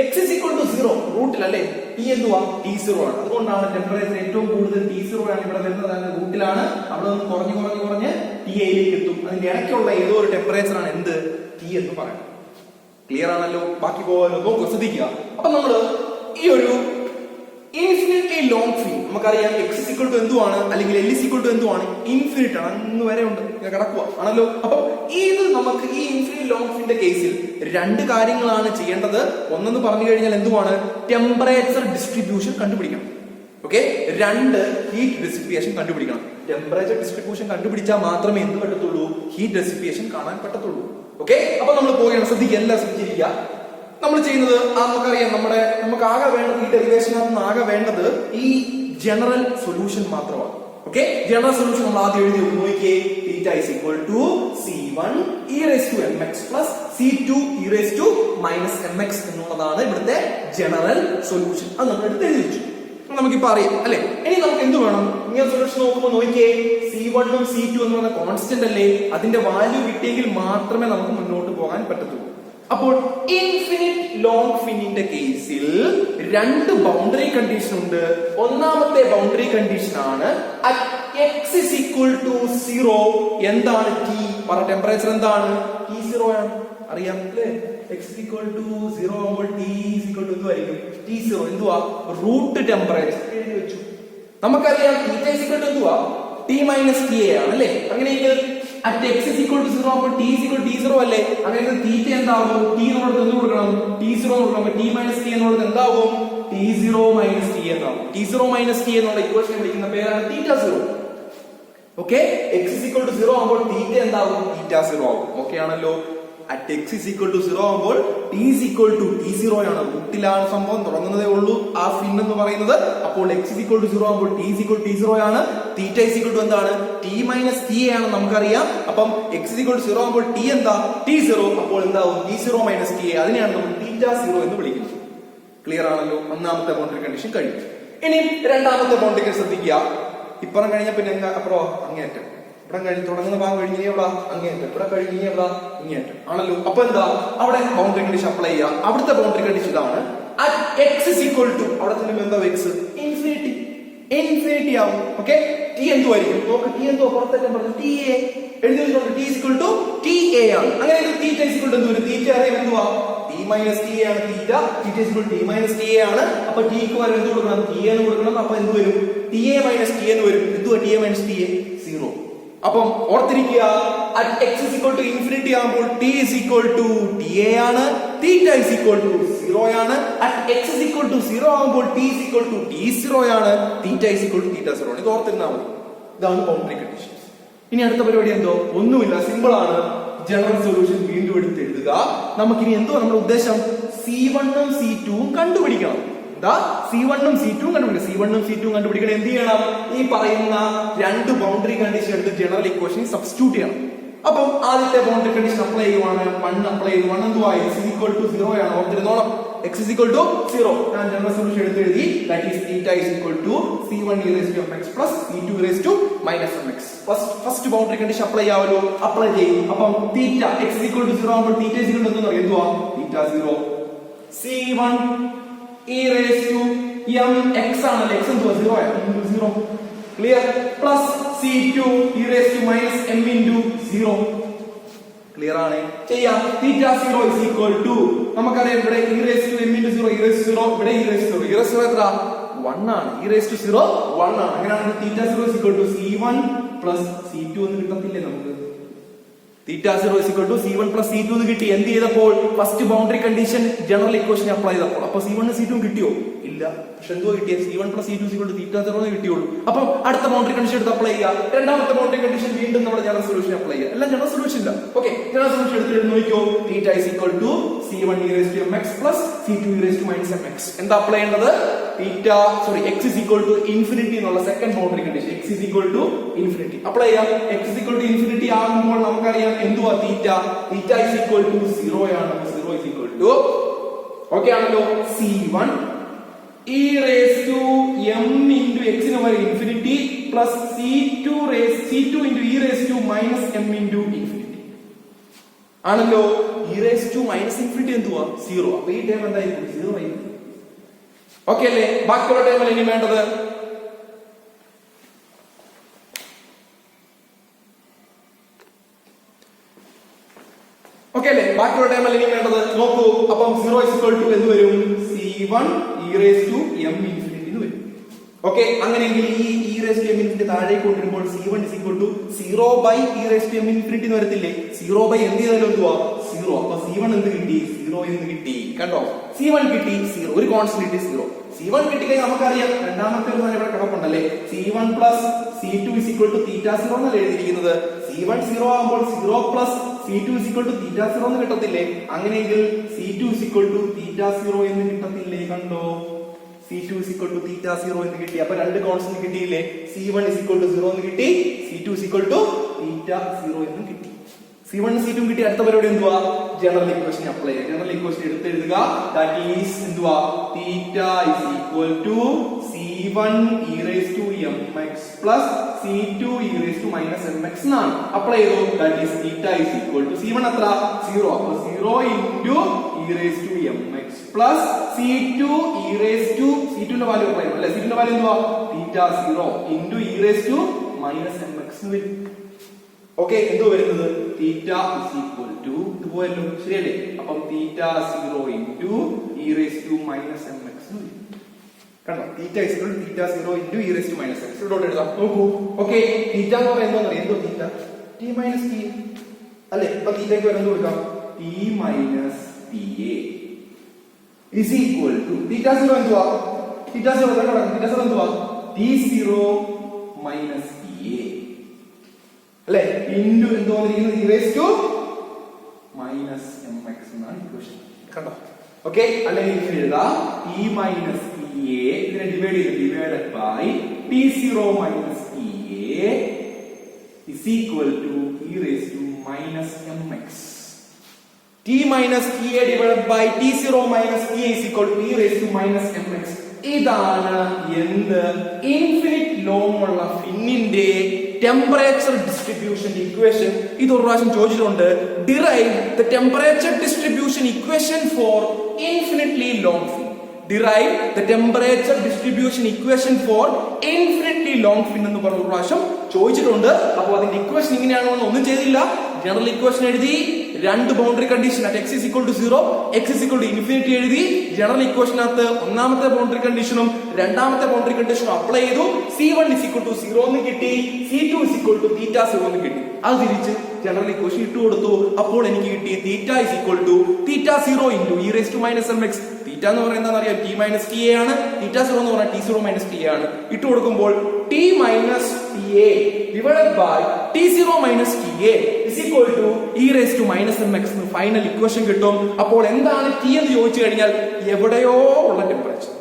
x is equal to 0 റൂട്ടിൽ അല്ലേ? T എന്തുവാ? T0 ആണ്. അതുകൊണ്ടാണ് ടെമ്പറേച്ചർ ഏറ്റവും കൂടുതൽ T0 ആണ് ഇവിടെ വരുന്നത്, റൂട്ടിലാണ്. അവിടെ നിന്ന് കുറഞ്ഞ് TA-യിലേക്ക് എത്തും. അതിന്റെ ഇടയ്ക്കുള്ള ഏതോ ഒരു ടെമ്പറേച്ചർ ആണ് എന്ത്? T എന്ന് പറയുന്നത്. ക്ലിയർ ആണല്ലോ? ബാക്കി പോകാനോ? നോക്കൂ, ശ്രദ്ധിക്കുക. അപ്പൊ നമ്മള് ഈ ഒരു ഇൻഫിനിറ്റ്ലി ലോങ് ഫിൻ നമുക്കറിയാം x is equal to എന്തുവാണ്, അല്ലെങ്കിൽ L is equal to എന്തുവാണ്? ഇൻഫിനിറ്റ് ആണ്. അങ്ങ് വരെ ഉണ്ട്, കിടക്കുക ആണല്ലോ. അപ്പൊ ഇത് നമുക്ക് ഈ ഇൻഫിനിറ്റ് ലോങ് ഫിന്റെ കേസിൽ രണ്ട് കാര്യങ്ങളാണ് ചെയ്യേണ്ടത്. ഒന്നെന്ന് പറഞ്ഞു കഴിഞ്ഞാൽ എന്തുവാണ്? ടെമ്പറേച്ചർ ഡിസ്ട്രിബ്യൂഷൻ കണ്ടുപിടിക്കണം. ഓക്കെ, രണ്ട് ഹീറ്റ് ഡിസിപ്പിയേഷൻ കണ്ടുപിടിക്കണം. ടെമ്പറേച്ചർ ഡിസ്ട്രിബ്യൂഷൻ കണ്ടുപിടിച്ചാൽ മാത്രമേ എന്ത് പറ്റത്തുള്ളൂ? ഹീറ്റ് ഡിസിപ്പിയേഷൻ കാണാൻ പറ്റത്തുള്ളൂ. ഓക്കെ, അപ്പൊ നമ്മൾ പോവുകയാണ്. ശ്രദ്ധിക്കുക, എല്ലാം ശ്രദ്ധിച്ചിരിക്കുക. നമ്മൾ ചെയ്യുന്നത് നമുക്കറിയാം, നമുക്ക് ആകെ വേണ്ടത് ഈ ഡെറിവേഷനകത്ത് ആകെ വേണ്ടത് ഈ ജനറൽ സൊല്യൂഷൻ മാത്രമാണ്. ഓക്കെ, ജനറൽ സൊല്യൂഷൻ നമ്മൾ ആദ്യം എഴുതി നോക്കിയേ. Theta is equal to C1 e raised to mx plus C2 e raised to minus mx എന്നുള്ളതാണ് ഇവിടുത്തെ ജനറൽ സൊല്യൂഷൻ. അത് നമ്മൾ എടുത്ത് എഴുതി വെച്ചു. നമുക്കിപ്പോ അറിയാം അല്ലെ. ഇനി നമുക്ക് എന്ത് വേണം? ഇങ്ങനെ സൊല്യൂഷൻ നോക്കുമ്പോൾ നോക്കിയേ, C1 ഉം C2 എന്ന് പറഞ്ഞ കോൺസ്റ്റന്റ് അല്ലേ, അതിന്റെ വാല്യൂ കിട്ടിയെങ്കിൽ മാത്രമേ നമുക്ക് മുന്നോട്ട് പോകാൻ പറ്റത്തുള്ളൂ. അപ്പോൾ ഇൻഫിനിറ്റ് ലോങ് ഫിന്നിന്റെ കേസിൽ രണ്ട് ബൗണ്ടറി കണ്ടീഷൻ ഉണ്ട്. ഒന്നാമത്തെ ബൗണ്ടറി കണ്ടീഷൻ ആണ് x is equal to 0. എന്താണ് T? പറ, ടെമ്പറേച്ചർ എന്താണ്? T0 ആണ്, അറിയാം അല്ലേ? x is equal to 0 ആകുമ്പോൾ T is equal to എന്തുവായിരിക്കും? T0 എന്തുവാ? റൂട്ട് ടെമ്പറേച്ചർ എഴുതി വെച്ചു. നമുക്കറിയാം θ is equal to എന്തുവാ? T minus TA ആണ് അല്ലേ? അങ്ങനെയെങ്കിൽ x is equal to 0 ആകുമ്പോൾ T is equal to T0 അല്ലേ? അങ്ങനെയെങ്കിൽ തീറ്റ എന്താകും? T എന്നുള്ളത് എന്ത് കൊടുക്കണം? T0 കൊടുക്കണം. T minus T എന്നുള്ളത് എന്താകും? T0 minus T എന്നാകും. T0 minus T എന്നുള്ള ഇക്വേഷൻ വിളിക്കുന്ന പേരാണ് θ0. Okay, x is equal to 0 ആകുമ്പോൾ തീറ്റ എന്താകും? θ0 ആകും. ഓക്കെ ആണല്ലോ. at x is equal to 0 ആകുമ്പോൾ t is equal to t0 ആണ്. റൂട്ടിലാണ് സംഭവം, തുടങ്ങുന്നതേ ഉള്ളൂ ആ ഫിൻ എന്ന് പറയുന്നത്. അപ്പോൾ x is equal to 0 ആകുമ്പോൾ t is equal to t0 ആണ്. തീറ്റ is equal to എന്താണ്? t minus t ആണ് നമുക്കറിയാം. അപ്പം x is equal to 0 ആകുമ്പോൾ t എന്താ? t0. അപ്പോൾ എന്താവും? t0 minus t. അതിനെയാണ് നമ്മൾ θ0 എന്ന് വിളിക്കുന്നത്. ക്ലിയർ ആണല്ലോ. ഒന്നാമത്തെ ബൗണ്ടറി കണ്ടീഷൻ കഴിഞ്ഞു. ഇനി രണ്ടാമത്തെ ബൗണ്ടറി കണ്ടീഷൻ ശ്രദ്ധിക്കുക. ഇപ്പുറം കഴിഞ്ഞ പിന്നെ അപ്പുറം അങ്ങേറ്റം, ഇവിടെ കഴിഞ്ഞ് തുടങ്ങുന്ന ഭാഗം കഴിഞ്ഞ എവിടെ? അങ്ങേറ്റം. ഇവിടെ കഴിഞ്ഞ എവിടെ? ഇങ്ങേറ്റം ആണല്ലോ. അപ്പൊ എന്താ അവിടെ ബൗണ്ടറി കണ്ടീഷൻ അപ്ലൈ ചെയ്യുക. അവിടുത്തെ ബൗണ്ടറി കണ്ടീഷൻ ഇതാണ്. x is equal to, അവിടെ തന്നെ എന്താ x? ഇൻഫിനിറ്റി. ഇൻഫിനിറ്റി ആവും. Okay, t എന്തുമായിരിക്കും? നോക്ക്, t എന്തോ പുറത്തേക്കാൻ പറഞ്ഞു, TA എഴുതി വെച്ചിട്ടുണ്ട്. t is equal to TA ആണ്. അങ്ങനെ തീറ്റ is equal to എന്ത് വരും? തീറ്റ അറിയാം എന്തുവാ? t minus TA ആണ് തീറ്റ. തീറ്റ is equal to t minus TA ആണ്. അപ്പൊ t ക്ക് വരെ എന്ത് കൊടുക്കണം? TA എന്ന് കൊടുക്കണം. അപ്പൊ എന്ത് വരും? TA minus TA എന്ന് വരും. എന്തുവാ TA minus TA? 0. അപ്പം ഓർത്തിരിക്കുക, x is equal to infinity ആകുമ്പോൾ t is equal to TA ആണ്, തീറ്റ is equal to 0 ആണ്. x is equal to 0 ആകുമ്പോൾ t is equal to t0 ആണ്, തീറ്റ is equal to θ0 ആണ്. ഇത് ഓർത്തിരുന്നാൽ മതി. ഇതാണ് ബൗണ്ടറി കണ്ടീഷൻസ്. ഇനി അടുത്ത പരിപാടി എന്തോ? ഒന്നുമില്ല, സിമ്പിൾ ആണ്. ജനറൽ സൊല്യൂഷൻ വീണ്ടും എടുത്ത് എഴുതുക. നമുക്കിനി എന്തോ നമ്മുടെ ഉദ്ദേശം? C1 ഉം C2 ഉം കണ്ടുപിടിക്കണം. C1 ഉം C2 ഉം കണ്ടുപിടിക്കണം. C1 ഉം C2 ഉം കണ്ടുപിടിക്കണം. എന്ത് ചെയ്യണം? ഈ പറയുന്ന രണ്ട് ബൗണ്ടറി കണ്ടീഷൻ എടുത്ത് ജനറൽ ഇക്വേഷനിൽ സബ്സ്റ്റിറ്റ്യൂട്ട് ചെയ്യണം. അപ്പം ആദ്യത്തെ ബൗണ്ടറി കണ്ടീഷൻ അപ്ലൈ ചെയ്യുവാണ്. 1 അപ്ലൈ ചെയ്തു. 1 എന്തുവാ? x is equal to 0 ആണ്. ഓർത്തിരുന്നോണം, x is equal to 0. ഞാൻ ജനറൽ സൊല്യൂഷൻ എടുത്ത് എഴുതി. That is θ is equal to C1 e raised to mx plus C2 e raised to minus mx. First boundary condition apply ചെയ്യാമല്ലോ. Apply ചെയ്യും. അപ്പം തീറ്റ x is equal to 0 ആകുമ്പോൾ തീറ്റ is equal to എന്തെന്ന് അറിയാം? എന്തുവാ? θ0. C1 e raised to mx ആണല്ലേ? x എന്തുവാ? 0 ആണ്. 0 clear. Plus C2 e raised to minus m into 0. Clear ആണ്. ചെയ്യാം. θ0 is equal to, നമുക്കറിയാം ഇവിടെ e raised to m into 0, e raised to 0, ഇവിടെ e raised to 0. e raised to എത്ര? 1 ആണ്. e raised to 0 1 ആണ്. അങ്ങനെയാണെങ്കിൽ θ0 is equal to C1 plus C2 എന്ന് കിട്ടത്തില്ലേ നമുക്ക്? θ0 is equal to C1 plus C2 എന്ന് കിട്ടി. എന്ത് ചെയ്തപ്പോൾ? First boundary condition general equation apply ചെയ്തപ്പോൾ. അപ്പൊ C1 C2 കിട്ടിയോ? ഇല്ല. പക്ഷെ എന്തോ കിട്ടിയ? C1 plus C2 is equal to θ0 എന്ന് കിട്ടിയുള്ളൂ. അപ്പൊ അടുത്ത ബൗണ്ടറി കണ്ടീഷൻ എടുത്ത് അപ്ലൈ ചെയ്യുക. രണ്ടാമത്തെ ബൗണ്ടറി കണ്ടീഷൻ വീണ്ടും നമ്മുടെ ജനറൽ സൊല്യൂഷൻ അപ്ലൈ ചെയ്യുക. എല്ലാം ജനറൽ സൊല്യൂഷൻ ഇല്ല. ഓക്കെ, ജനറൽ സൊല്യൂഷൻ എടുത്ത് നോക്കിയോ. θ is equal to C1 e raised to mx plus C2 e raised to minus mx. എന്താ അപ്ലൈ ചെയ്യേണ്ടത്? x is equal to infinity എന്നുള്ള second boundary condition. x is equal to infinity apply ചെയ്യാം. x is equal to infinity ആകുമ്പോൾ നമുക്കറിയാം എന്തുവാ? തീറ്റ is equal to 0 ആണ്. 0 is equal to, okay ആണല്ലോ, C1 e raised to m into x ന് പകരം infinity plus C2 into e raised to minus m into infinity ആണല്ലോ. e raised to minus infinity എന്തുവാ? 0. അപ്പൊ ഈ ടേം എന്തായിരിക്കും? 0 ആയിരിക്കും. ഓക്കെ അല്ലേ? ബാക്കിയുള്ള ടേമല്ല ഇനി വേണ്ടത്. ഓക്കെ അല്ലേ? ബാക്കിയുള്ള ടേമല്ല ഇനി വേണ്ടത്. നോക്കൂ, അപ്പം 0 is equal to എന്ത് വരും? C1 e raised to m infinity എന്ന് വരും. ഓക്കെ, അങ്ങനെയെങ്കിൽ ഈ e raised to m infinity താഴേക്ക് കൊണ്ടുവരുമ്പോൾ C1 is equal to 0 by e raised to m infinity എന്ന് വരത്തില്ലേ? 0 by എന്ത് ചെയ്താലും എന്തുവാ? 0. അപ്പൊ C1 എന്ത് കിട്ടി? 0 എന്ന് കിട്ടി. കണ്ടോ? C1 കിട്ടി 0. ഒരു കോൺസ്റ്റന്റ് കിട്ടി 0. C1 കിട്ടിക്കഴിഞ്ഞാൽ നമുക്കറിയാം രണ്ടാമത്തെ ഒരു ഇവിടെ കിടപ്പുണ്ടല്ലേ? C1 plus C2 is equal to θ0 എന്നല്ലേ എഴുതിയിരിക്കുന്നത്? C1 0 ആകുമ്പോൾ 0 plus C2 is equal to θ0 എന്ന് കിട്ടത്തില്ലേ? അങ്ങനെയെങ്കിൽ C2 is equal to θ0 എന്ന് കിട്ടത്തില്ലേ? കണ്ടോ? C2 is equal to theta 0 എന്ന് കിട്ടി. അപ്പൊ രണ്ട് കോൺസ്റ്റന്റ് കിട്ടിയില്ലേ? C1 is equal to 0 എന്ന് കിട്ടി, C2 is equal to theta 0 എന്ന് കിട്ടി. C1 C2 കിട്ടി. അടുത്ത പരിപാടി എന്തുവാ? ജനറൽ ഇക്വേഷൻ അപ്ലൈ ചെയ്യുക. ജനറൽ ഇക്വേഷൻ എടുത്ത് എഴുതുക. ദാറ്റ് ഈസ് എന്തുവാ? theta is equal to C1 e raised to mx plus C2 e raised to minus mx എന്നാണ്. അപ്ലൈ ചെയ്തു. That is theta is equal to C1 എത്ര? 0. അപ്പോൾ 0 into e raised to mx plus C2 e raised to C2 ന്റെ value apply ചെയ്യണം അല്ലേ? C2 ന്റെ value എന്തുവാ? theta 0 into e raised to minus mx എന്ന് വരും. ഓക്കെ, എന്തോ വരുന്നത്? theta is equal to ഇതുപോലല്ലോ, ശരിയല്ലേ? അപ്പം theta 0 into e raised to minus mx എന്ന് വരും. കണ്ടോ? theta is equal to theta 0 into e raised to minus mx. ഇവിടോട്ട് എഴുതാം. നോക്കൂ. ഓക്കെ, theta എന്ന് പറയുന്നത് എന്താണെന്ന് അറിയാം? എന്തോ theta? t minus t അല്ലേ? അപ്പൊ thetaക്ക് വരെ എന്ത് കൊടുക്കാം? t minus ta is equal to theta 0 എന്തുവാ? theta 0 കണ്ടോ? theta 0 എന്തുവാ? t0 minus ta അല്ലേ? ഇൻറ്റു എന്തോ വന്നിരിക്കുന്നത്? e raised to minus mx എന്നാണ് ഇക്വേഷൻ. കണ്ടോ? ഓക്കെ, അല്ലെങ്കിൽ ഇങ്ങനെ എഴുതാം t minus ta ഇതിനെ divided by t0 minus ta is equal to e raised to minus mx. t minus ta divided by t0 minus ta is equal to e raised to minus mx. ഇതാണ് എന്ത്? Infinite long ഉള്ള ഫിന്നിന്റെ temperature distribution equation. ഇത് ഒരു പ്രാവശ്യം ചോദിച്ചിട്ടുണ്ട്. Derive the temperature distribution equation for infinitely long fin. Derive the temperature distribution equation for infinitely long fin എന്ന് പറഞ്ഞ ഒരു പ്രാവശ്യം ചോദിച്ചിട്ടുണ്ട്. അപ്പോൾ അതിന്റെ ഇക്വേഷൻ ഇങ്ങനെയാണോ എന്ന് ഒന്നും ചെയ്തില്ല. ജനറൽ ഇക്വേഷൻ എഴുതി, രണ്ട് boundary condition at x is equal to 0, x is equal to infinity എഴുതി. ജനറൽ ഇക്വേഷനകത്ത് ഒന്നാമത്തെ ബൗണ്ടറി കണ്ടീഷനും രണ്ടാമത്തെ ബൗണ്ടറി കണ്ടീഷനും അപ്ലൈ ചെയ്തു. C1 is equal to 0 എന്ന് കിട്ടി, C2 is equal to theta 0 എന്ന് കിട്ടി. അത് തിരിച്ച് ജനറൽ ഇക്വേഷൻ ഇട്ട് കൊടുത്തു. അപ്പോൾ എനിക്ക് കിട്ടി theta is equal to theta 0 into e raised to minus mx. theta എന്ന് പറയുന്നത് എന്താണെന്ന് അറിയാം? t minus ta ആണ്. theta 0 എന്ന് പറഞ്ഞാൽ t0 minus ta ആണ്. ഇട്ട് കൊടുക്കുമ്പോൾ t minus ta divided by t0 minus ta is equal to e raised to minus mx എന്ന് ഫൈനൽ ഇക്വേഷൻ കിട്ടും. അപ്പോൾ എന്താണ് t എന്ന് ചോദിച്ചു കഴിഞ്ഞാൽ എവിടെയോ ഉള്ള ടെമ്പറേച്ചർ.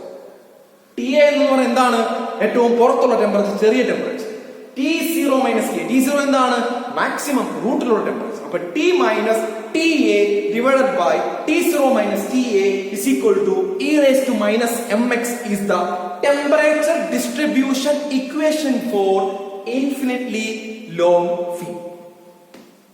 ta എന്ന് പറഞ്ഞാൽ എന്താണ്? ഏറ്റവും പുറത്തുള്ള ടെമ്പറേച്ചർ, ചെറിയ temperature. t0 minus ta, t0 എന്താണ്? മാക്സിമം റൂട്ടിലുള്ള ടെമ്പറേച്ചർ. അപ്പൊ t minus ta divided by t0 minus ta is equal to e raised to minus mx is the temperature distribution equation for infinitely long fin.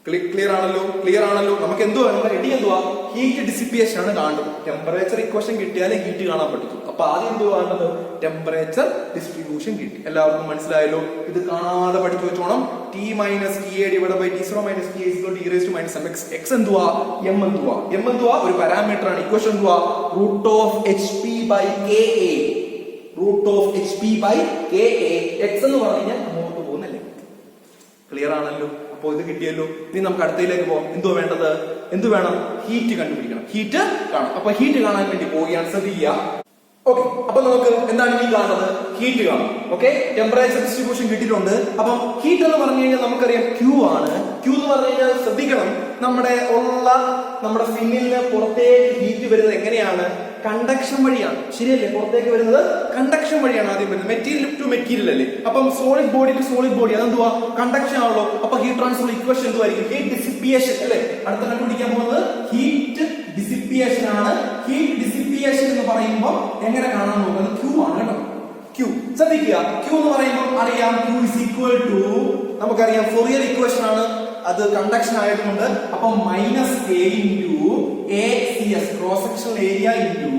Clear ആണല്ലോ? Clear ആണല്ലോ? നമുക്ക് എന്തോ ready എന്തുവാ? Heat ഡിസിപ്പിയേഷൻ ആണ് കാണുന്നത്. Temperature equation കിട്ടിയാലേ heat കാണാൻ പറ്റും. അപ്പൊ ആദ്യം എന്തോ കാണുന്നത്? ടെമ്പറേച്ചർ ഡിസ്ട്രിബ്യൂഷൻ കിട്ടി. എല്ലാവർക്കും മനസ്സിലായല്ലോ? ഇത് കാണാതെ പഠിച്ചു വെച്ചോണം. t minus ta divided by t0 minus ta is equal to e raised to minus mx. x എന്തുവാ? m എന്തുവാ? m എന്തുവാ? ഒരു പാരാമീറ്റർ ആണ്. ഇക്വേഷൻ എന്തുവാ? root of hp by ka. root of hp by ka. x എന്ന് പറഞ്ഞു കഴിഞ്ഞാൽ അങ്ങോട്ട് പോകുന്നല്ലേ? ക്ലിയർ ആണല്ലോ? അപ്പോൾ ഇത് കിട്ടിയല്ലോ. ഇനി നമുക്ക് അടുത്തയിലേക്ക് പോകാം. എന്തോ വേണ്ടത്? എന്ത് വേണം? ഹീറ്റ് കണ്ടുപിടിക്കണം. ഹീറ്റ് കാണാം. അപ്പൊ ഹീറ്റ് കാണാൻ വേണ്ടി പോവുകയാണ്. ശ്രദ്ധിക്കുക. ഓക്കെ, അപ്പൊ നമുക്ക് എന്താണ് ഈ കാണുന്നത്? ഹീറ്റ് കാണാം. ഓക്കെ, ടെമ്പറേച്ചർ ഡിസ്ട്രിബ്യൂഷൻ കിട്ടിയിട്ടുണ്ട്. അപ്പം ഹീറ്റ് എന്ന് പറഞ്ഞു കഴിഞ്ഞാൽ നമുക്കറിയാം Q ആണ്. Q എന്ന് പറഞ്ഞു കഴിഞ്ഞാൽ ശ്രദ്ധിക്കണം, നമ്മുടെ ഫിന്നിന് പുറത്തേക്ക് ഹീറ്റ് വരുന്നത് എങ്ങനെയാണ്? കണ്ടക്ഷൻ വഴിയാണ്. ശരിയല്ലേ? പുറത്തേക്ക് വരുന്നത് കണ്ടക്ഷൻ വഴിയാണ് ആദ്യം വരുന്നത്. മെറ്റീരിയൽ ടു മെറ്റീരിയൽ അല്ലേ? അപ്പം solid body to solid body അതെന്തുവാ? കണ്ടക്ഷൻ ആണല്ലോ. അപ്പൊ ഹീറ്റ് ട്രാൻസ്ഫർ ഇക്വേഷൻ എന്തുവായിരിക്കും? ഹീറ്റ് ഡിസിപ്പിയേഷൻ അല്ലേ? അടുത്ത കണ്ടുപിടിക്കാൻ പോകുന്നത് ഹീറ്റ് ഡിസിപ്പിയേഷൻ ആണ്. ഹീറ്റ് ഡിസിപ്പിയേഷൻ എന്ന് പറയുമ്പോൾ എങ്ങനെ കാണാൻ നോക്കുന്നത്? Q ആണ് കേട്ടോ. Q ശ്രദ്ധിക്കുക. Q എന്ന് പറയുമ്പോൾ അറിയാം Q is equal to, നമുക്കറിയാം ഫോറിയർ ഇക്വേഷൻ ആണ്. അത് കണ്ടക്ഷൻ ആയതുകൊണ്ട് അപ്പൊ minus a into ACS cross sectional area into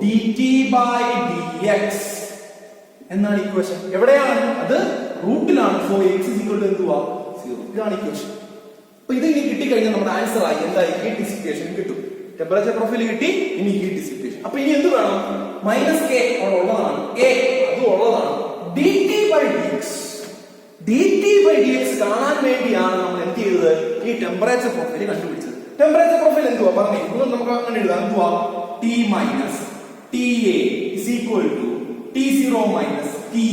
dt by dx എന്നാണ് ഇക്വേഷൻ. എവിടെയാണ്? അത് റൂട്ടിലാണ്. So x is equal to എന്തുവാ? 0. ഇതാണ് ഇക്വേഷൻ. അപ്പൊ ഇത് ഇനി കിട്ടിക്കഴിഞ്ഞാൽ നമ്മുടെ ആൻസർ ആയി. എന്തായി? ഹീറ്റ് ഡിസിപ്പിയേഷൻ കിട്ടും. ടെമ്പറേച്ചർ പ്രൊഫൈൽ കിട്ടി. ഇനി ഹീറ്റ് ഡിസിപ്പിയേഷൻ. അപ്പൊ ഇനി എന്ത് വേണം? മൈനസ് k അവിടെ ഉള്ളതാണ്. a അതും ഉള്ളതാണ്. dt by dx. dt by dx കാണാൻ വേണ്ടിയാണ് നമ്മൾ എന്ത് ചെയ്തത്? ഈ ടെമ്പറേച്ചർ പ്രൊഫൈൽ കണ്ടുപിടിച്ചത്. ടെമ്പറേച്ചർ പ്രൊഫൈൽ എന്തുവാ പറഞ്ഞു? നമുക്ക് അങ്ങനെ എഴുതാം. എന്തുവാ? t minus ta is equal to t0 minus ta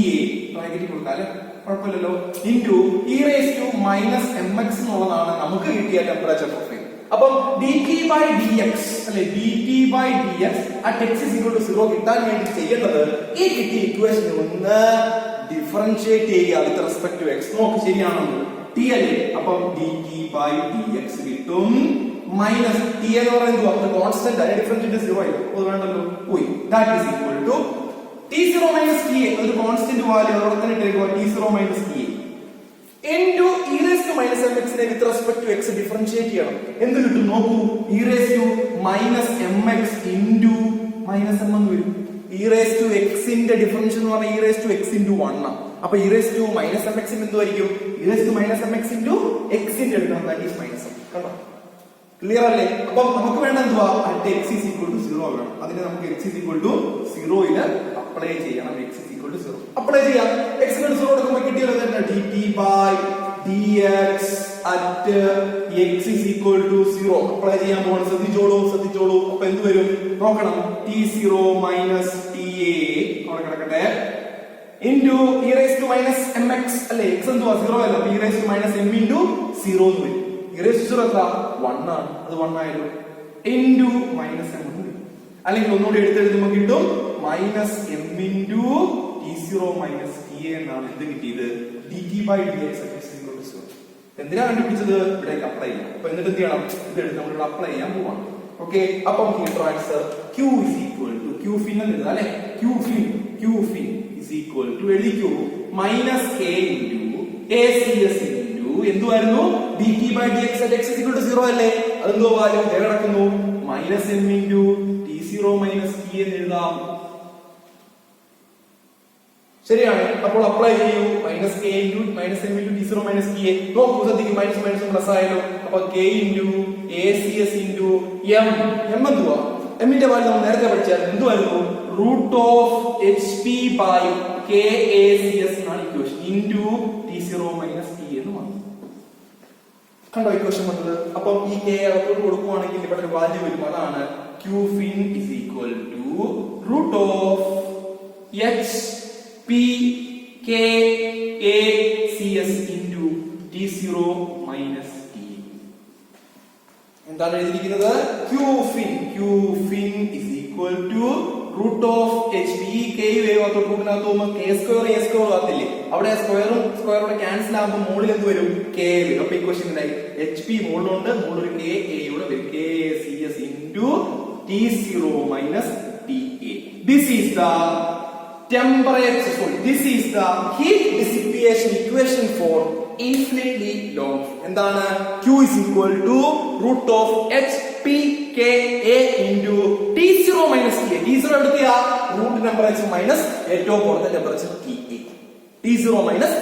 ബ്രാക്കറ്റിൽ കൊടുത്താല് കുഴപ്പമില്ലല്ലോ. Into e raised to minus mx എന്നുള്ളതാണ് നമുക്ക് കിട്ടിയ ടെമ്പറേച്ചർ പ്രൊഫൈൽ. അപ്പം dt/dx അല്ലെ dt/dx at x is equal to 0 കിട്ടാൻ വേണ്ടി ചെയ്യേണ്ടത് ഈ കിട്ടിയ ഇക്വേഷൻ ഒന്ന് ഡിഫറൻഷിയേറ്റ് ചെയ്യുക വിത്ത് റെസ്പെക്ട് ടു x. നോക്ക് ശരിയാണോ? t അല്ലേ? അപ്പം dt/dx കിട്ടും മൈനസ് t എന്ന് പറയുന്നത് അത് കോൺസ്റ്റന്റ് ആണ്, ഡിഫറൻഷിയേറ്റ് 0 ആയി അത് വേണ്ടല്ലോ പോയി. That is equal to t0 minus ta ഒരു കോൺസ്റ്റന്റ് വാല്യൂ അവിടെ തന്നെ ഇട്ടേക്കുക t0 minus ta into e raised to minus mx നെ with respect to x differentiate ചെയ്യണം. എന്ത് കിട്ടും നോക്കൂ? e raised to minus mx into minus m എന്ന് വരും. e raised to x ന്റെ ഡിഫറൻഷ്യൽ എന്ന് പറഞ്ഞാൽ e raised to x into 1 ആണ്. അപ്പോൾ e raised to minus mx എന്തുമായിരിക്കും? e raised to minus mx into x ന്റെ എടുക്കണം, that is minus m. കണ്ടോ? ക്ലിയർ അല്ലേ? അപ്പം നമുക്ക് വേണ്ട എന്തുവാ? at x is equal to 0 വേണം. അതിനെ നമുക്ക് x is equal to 0 യിൽ അപ്ലൈ ചെയ്യണം. x is equal to 0 apply ചെയ്യാം. x is equal to 0 കൊടുക്കുമ്പോൾ കിട്ടിയത് തന്നെ dt/dx at x is equal to 0 apply ചെയ്യാൻ പോകണം. ശ്രദ്ധിച്ചോളൂ. അപ്പൊ എന്ത് വരും നോക്കണം? t0 minus ta അവിടെ കിടക്കട്ടെ into e raised to minus mx അല്ലേ? x എന്തുവാ 0 അല്ല, e raised to minus m into 0 എന്ന് വരും. e raised to 0 എത്ര? 1 ആണ്, അത് 1 ആയിരുന്നു into minus m എന്ന് വരും. അല്ലെങ്കിൽ ഒന്നുകൂടി എടുത്തെഴുതുമ്പോൾ കിട്ടും minus m into t0 minus ta എന്നാണ് എന്ത് കിട്ടിയത്? dt/dx at x is equal to 0. എന്തിനാ കണ്ടുപിടിച്ചത്? ഇവിടേക്ക് അപ്ലൈ ചെയ്യാം. അപ്പൊ എന്നിട്ട് എന്ത് ചെയ്യണം? ഇതെടുത്ത് നമ്മൾ ഇവിടെ അപ്ലൈ ചെയ്യാൻ പോവാണ്. ഓക്കെ, അപ്പം heat transfer q is equal to q fin എന്ന് എഴുതാം അല്ലെ? q fin is equal to എഴുതിക്കൂ minus k into acs into എന്തുവായിരുന്നു? dt/dx at x is equal to 0 അല്ലേ? അതെന്തോ വാല്യൂ കിടക്കുന്നു minus m into t0 minus t എന്ന് എഴുതാം. ശരിയാണ്. അപ്പോൾ അപ്ലൈ ചെയ്യൂ minus k into minus m into t0 minus ta. നോക്കൂ ശ്രദ്ധിക്കൂ, മൈനസ് മൈനസ് പ്ലസ് ആയാലോ. അപ്പൊ k into acs into m എന്തുവാ? m ന്റെ വാല്യൂ നമ്മൾ നേരത്തെ പഠിച്ചാൽ എന്തുവായിരുന്നു? റൂട്ട് ഓഫ് hp/kacs എന്നാണ് equation into t0 minus t എന്ന് വന്നു. കണ്ടോ ഇക്വേഷൻ വന്നത്? അപ്പം ഈ k അകത്തോട്ട് കൊടുക്കുവാണെങ്കിൽ ഇവിടെ ഒരു വാല്യൂ വരും, അതാണ് q fin is equal to root of hp/kacs into t0 minus t. എന്താണ് എഴുതിയിരിക്കുന്നത്? q fin is equal to root of hp. k വേഗത്തോട്ട് കൂട്ടിനകത്ത് പോകുമ്പോൾ k സ്ക്വയർ a സ്ക്വയർ ആകത്തില്ലേ? അവിടെ സ്ക്വയറും സ്ക്വയറോടെ ക്യാൻസൽ ആകുമ്പോൾ മുകളിൽ എന്ത് വരും? k വരും. അപ്പൊ ഇക്വേഷൻ എന്തായി? hp മുകളിലുണ്ട്, മുകളിൽ k a യുടെ വരും. kacs into t0 minus ta. This is the heat dissipation equation for infinitely long. എന്താണ്? q is equal to root of hpka into t0 minus ta. t0 എടുത്തിയാ root temperature minus ഏറ്റവും കുറഞ്ഞ temperature ta. t0 minus ta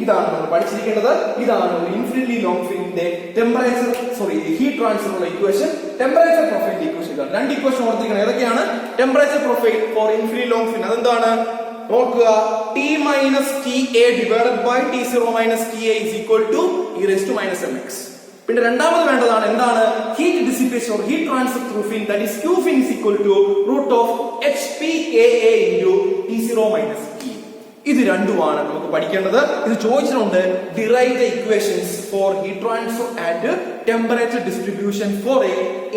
ഇതാണ് നമ്മൾ പഠിച്ചിരിക്കേണ്ടത്. ഇതാണ് ഒരു infinitely long ഫിലിന്റെ ടെമ്പറേച്ചർ ഹീറ്റ് ട്രാൻസ്ഫർ ഉള്ള ഇക്വേഷൻ, ടെമ്പറേച്ചർ പ്രൊഫൈൽ ഇക്വേഷൻ. ഇതാണ് രണ്ട് ഇക്വേഷൻ ഓർത്തിരിക്കണം. ഏതൊക്കെയാണ്? Temperature profile for infinitely long fin അതെന്താണ് നോക്കുക? t minus ta divided by t0 minus ta is equal to e raised to minus mx. പിന്നെ രണ്ടാമത് വേണ്ടതാണ് എന്താണ്? Heat dissipation or heat transfer through fin, that is q fin is equal to root of hpka into t0 minus t. ഇത് രണ്ടുമാണ് നമുക്ക് പഠിക്കേണ്ടത്. ഇത് ചോദിച്ചിട്ടുണ്ട് derive the equations for heat transfer and temperature distribution for a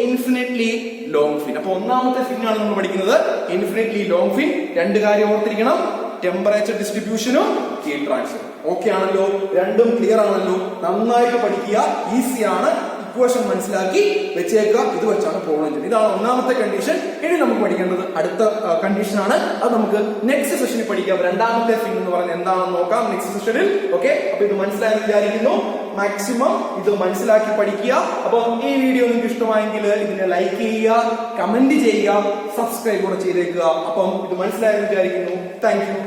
infinitely long fin. അപ്പൊ ഒന്നാമത്തെ fin ആണ് നമ്മൾ പഠിക്കുന്നത് ഇൻഫിനിറ്റ്ലി ലോങ് ഫിൻ. രണ്ട് കാര്യം ഓർത്തിരിക്കണം, ടെമ്പറേച്ചർ ഡിസ്ട്രിബ്യൂഷനും ഹീറ്റ് ട്രാൻസ്ഫർ. ഓക്കെ ആണല്ലോ? രണ്ടും ക്ലിയർ ആണല്ലോ? നന്നായിട്ട് പഠിക്കുക, ഈസിയാണ്. ഇക്വേഷൻ മനസ്സിലാക്കി വെച്ചേക്കുക. ഇത് വെച്ചാണ് പ്രോബ്ലം ചെയ്യുന്നത്. ഇതാണ് ഒന്നാമത്തെ കണ്ടീഷൻ. ഇനി നമുക്ക് പഠിക്കേണ്ടത് അടുത്ത കണ്ടീഷൻ ആണ്. അത് നമുക്ക് നെക്സ്റ്റ് സെഷനിൽ പഠിക്കാം. രണ്ടാമത്തെ ഫിൻ എന്ന് പറഞ്ഞാൽ എന്താണെന്ന് നോക്കാം നെക്സ്റ്റ് സെഷനിൽ. ഓക്കെ, അപ്പൊ ഇത് മനസ്സിലായെന്ന് വിചാരിക്കുന്നു. മാക്സിമം ഇത് മനസ്സിലാക്കി പഠിക്കുക. അപ്പൊ ഈ വീഡിയോ നിങ്ങൾക്ക് ഇഷ്ടമായെങ്കിൽ ഇതിനെ ലൈക്ക് ചെയ്യുക, കമന്റ് ചെയ്യുക, സബ്സ്ക്രൈബ് കൂടെ ചെയ്തേക്കുക. അപ്പം ഇത് മനസ്സിലായെന്ന് വിചാരിക്കുന്നു. Thank you.